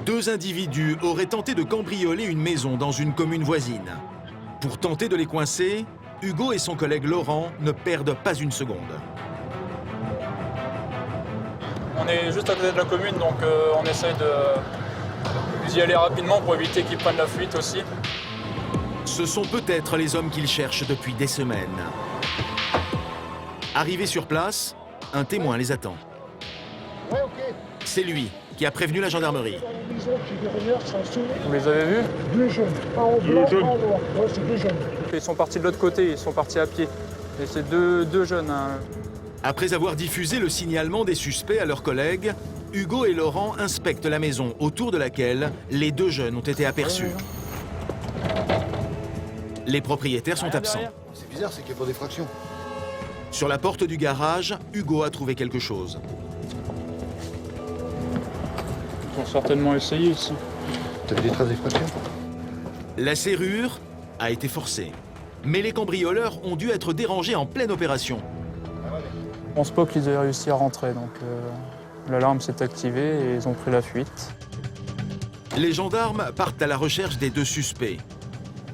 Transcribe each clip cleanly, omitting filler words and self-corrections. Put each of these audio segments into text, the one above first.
Deux individus auraient tenté de cambrioler une maison dans une commune voisine. Pour tenter de les coincer, Hugo et son collègue Laurent ne perdent pas une seconde. On est juste à côté de la commune, donc on essaye d'y aller rapidement pour éviter qu'ils prennent la fuite aussi. Ce sont peut-être les hommes qu'ils cherchent depuis des semaines. Arrivé sur place, un témoin les attend. C'est lui qui a prévenu la gendarmerie. Vous les avez vus? Deux jeunes, un en blanc, un en noir. Ouais, c'est deux jeunes. Ils sont partis de l'autre côté, ils sont partis à pied. Et c'est deux jeunes. Hein. Après avoir diffusé le signalement des suspects à leurs collègues, Hugo et Laurent inspectent la maison autour de laquelle les deux jeunes ont été aperçus. Les propriétaires sont absents. C'est bizarre, c'est qu'il n'y a pas d'effraction. Sur la porte du garage, Hugo a trouvé quelque chose. Ils ont certainement essayé ici. T'avais des traces d'effraction? La serrure a été forcée. Mais les cambrioleurs ont dû être dérangés en pleine opération. Je pense pas qu'ils aient réussi à rentrer, donc l'alarme s'est activée et ils ont pris la fuite. Les gendarmes partent à la recherche des deux suspects.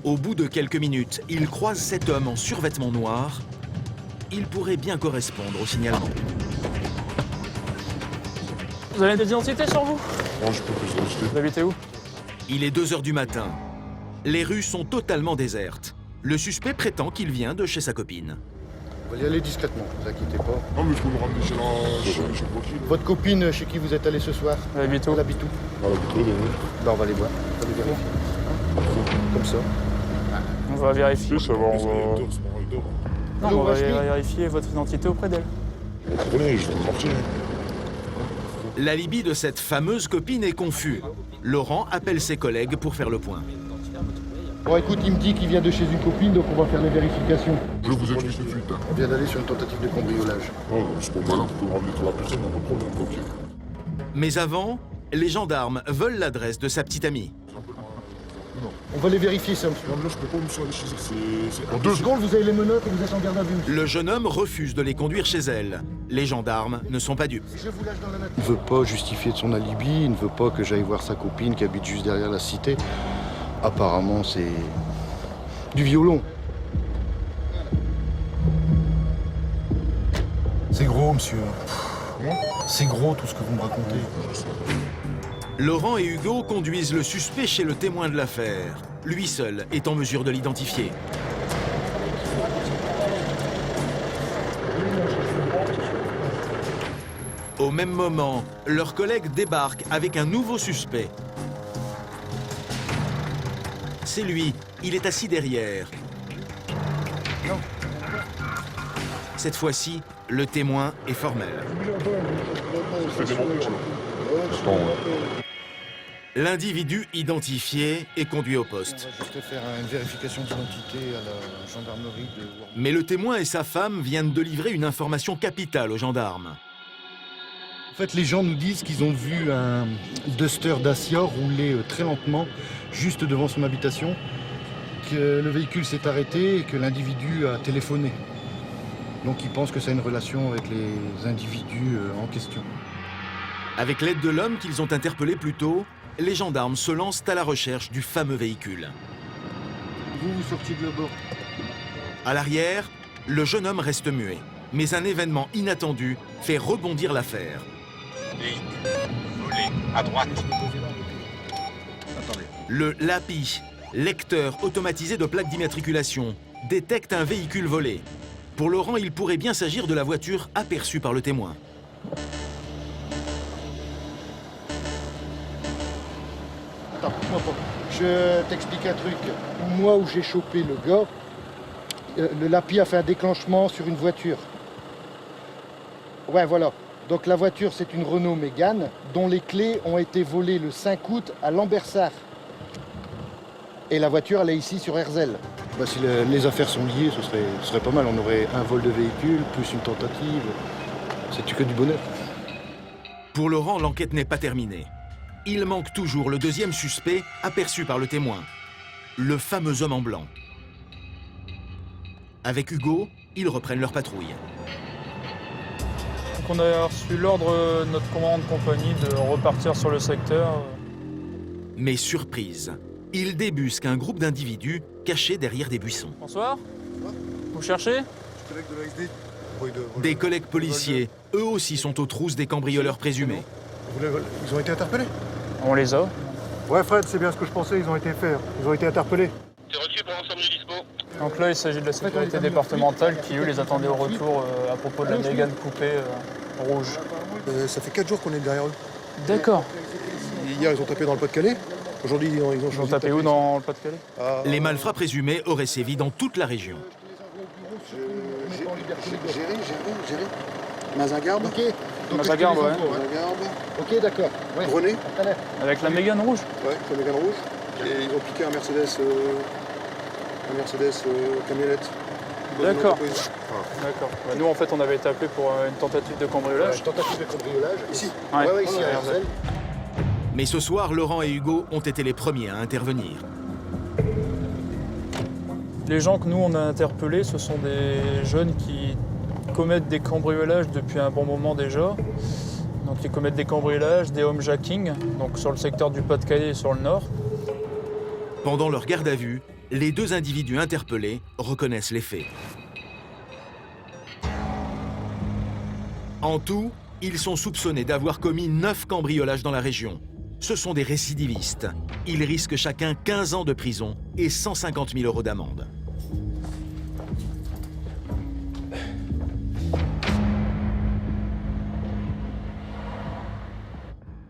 Au bout de quelques minutes, ils croisent cet homme en survêtement noir. Il pourrait bien correspondre au signalement. Vous avez des identités sur vous? Non, j'ai pas plus d'identité. Vous habitez où? Il est 2 h du matin. Les rues sont totalement désertes. Le suspect prétend qu'il vient de chez sa copine. On va y aller discrètement, ne vous inquiétez pas. Non, mais il faut nous ramener chez le tranquille. Votre copine, chez qui vous êtes allé ce soir? Vous habitez où? Elle habite où? Ah, la bouteille, oui. Bah, on va les voir. On va les vérifier. Comme ça. On va vérifier. Tu sais, ça va, on va... Non, on va vérifier votre identité auprès d'elle. Vous comprenez, je vais me mentir. L'alibi de cette fameuse copine est confus. Laurent appelle ses collègues pour faire le point. Bon, écoute, il me dit qu'il vient de chez une copine, donc on va faire les vérifications. Je vous explique tout de suite. Hein. On vient d'aller sur une tentative de cambriolage. Non, c'est pas malin, vous pouvez ramener toute la personne, on a pas de problème, ok. Mais avant, les gendarmes veulent l'adresse de sa petite amie. On va les vérifier, ça, monsieur. Non, mais là, je peux pas me aller chez eux, c'est... En 2 secondes, vous avez les menottes et vous êtes en garde à vue. Le jeune homme refuse de les conduire chez elle. Les gendarmes ne sont pas dupes. Je vous lâche dans la nature. Il ne veut pas justifier de son alibi, il ne veut pas que j'aille voir sa copine qui habite juste derrière la cité. Apparemment, c'est du violon. C'est gros, monsieur. C'est gros tout ce que vous me racontez. Laurent et Hugo conduisent le suspect chez le témoin de l'affaire. Lui seul est en mesure de l'identifier. Au même moment, leurs collègues débarquent avec un nouveau suspect. C'est lui, il est assis derrière. Cette fois-ci, le témoin est formel. C'est des menteurs, là. Attends, L'individu identifié est conduit au poste. On va juste faire une vérification d'identité à la gendarmerie de Wormhout. Mais le témoin et sa femme viennent de livrer une information capitale aux gendarmes. En fait, les gens nous disent qu'ils ont vu un Duster Dacia rouler très lentement juste devant son habitation, que le véhicule s'est arrêté et que l'individu a téléphoné. Donc ils pensent que ça a une relation avec les individus en question. Avec l'aide de l'homme qu'ils ont interpellé plus tôt, les gendarmes se lancent à la recherche du fameux véhicule. Vous sortiez de là-bas. À l'arrière, le jeune homme reste muet. Mais un événement inattendu fait rebondir l'affaire. Volé, à droite. Le LAPI, lecteur automatisé de plaques d'immatriculation, détecte un véhicule volé. Pour Laurent, il pourrait bien s'agir de la voiture aperçue par le témoin. Attends, je t'explique un truc. Moi, où j'ai chopé le gars, le LAPI a fait un déclenchement sur une voiture. Ouais, voilà. Donc la voiture, c'est une Renault Mégane, dont les clés ont été volées le 5 août à Lambersart. Et la voiture, elle est ici sur Herzl. Bah, si les affaires sont liées, ce serait pas mal. On aurait un vol de véhicule, plus une tentative. C'est que du bonheur. Pour Laurent, l'enquête n'est pas terminée. Il manque toujours le deuxième suspect aperçu par le témoin, le fameux homme en blanc. Avec Hugo, ils reprennent leur patrouille. qu'on a reçu l'ordre de notre commandant de compagnie de repartir sur le secteur. Mais surprise, ils débusquent un groupe d'individus cachés derrière des buissons. Bonsoir. Vous cherchez? Collègue de l'AXD. Des collègues policiers, eux aussi sont aux trousses des cambrioleurs présumés. Ils ont été interpellés? On les a. Ouais Fred, c'est bien ce que je pensais, ils ont été interpellés. C'est reçu pour l'ensemble du dispo. Donc là, il s'agit de la sécurité départementale qui, eux, les attendait au retour à propos de la Mégane coupée rouge. Ça fait 4 jours qu'on est derrière eux. D'accord. Hier, ils ont tapé dans le Pas-de-Calais. Aujourd'hui, ils ont Ils choisi ont de tapé taper où dans le Pas-de-Calais? Les malfrats présumés auraient sévi dans toute la région. Géry. Mazingarbe. Ok. Mazagarbe, ouais. Mazingarbe. Ok, d'accord. Ouais. Grenet. Avec la Mégane rouge? Ouais, la Mégane rouge. Et ils ont piqué un Mercedes camionnette. D'accord. D'accord. Bah, nous, en fait, on avait été appelés pour une tentative de cambriolage. Tentative de cambriolage. Ici. Ouais, ici, ouais, à ouais. Herzl. Mais ce soir, Laurent et Hugo ont été les premiers à intervenir. Les gens que nous, on a interpellés, ce sont des jeunes qui commettent des cambriolages depuis un bon moment déjà. Donc, ils commettent des cambriolages, des homejacking, donc sur le secteur du Pas-de-Calais et sur le nord. Pendant leur garde à vue, les deux individus interpellés reconnaissent les faits. En tout, ils sont soupçonnés d'avoir commis 9 cambriolages dans la région. Ce sont des récidivistes. Ils risquent chacun 15 ans de prison et 150 000 € d'amende.